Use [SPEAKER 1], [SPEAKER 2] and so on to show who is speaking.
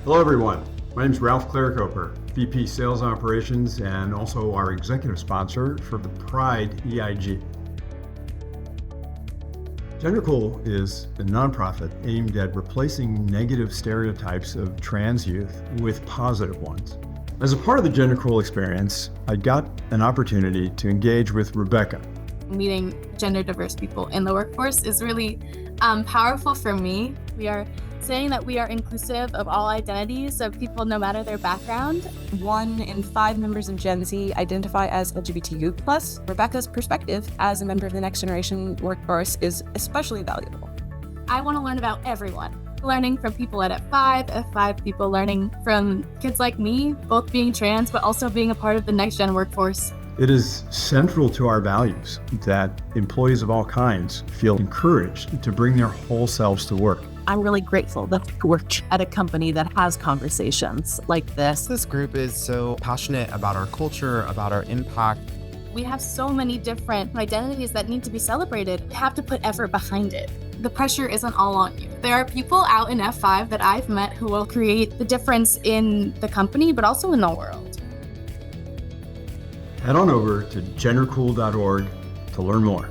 [SPEAKER 1] Hello everyone, my name is Ralph Klerekoper, VP Sales Operations and also our executive sponsor for the Pride EIG. GenderCool is a nonprofit aimed at replacing negative stereotypes of trans youth with positive ones. As a part of the GenderCool experience, I got an opportunity to engage with Rebecca.
[SPEAKER 2] Meeting gender diverse people in the workforce is really powerful for me. We are saying that we are inclusive of all identities of people no matter their background.
[SPEAKER 3] 1 in 5 members of Gen Z identify as LGBTQ+. Rebecca's perspective as a member of the next generation workforce is especially valuable.
[SPEAKER 2] I want to learn about everyone. Learning from people at F5 people learning from kids like me, both being trans, but also being a part of the next gen workforce.
[SPEAKER 1] It is central to our values that employees of all kinds feel encouraged to bring their whole selves to work.
[SPEAKER 4] I'm really grateful that I work at a company that has conversations like this.
[SPEAKER 5] This group is so passionate about our culture, about our impact.
[SPEAKER 2] We have so many different identities that need to be celebrated. You have to put effort behind it. The pressure isn't all on you. There are people out in F5 that I've met who will create the difference in the company, but also in the world.
[SPEAKER 1] Head on over to gendercool.org to learn more.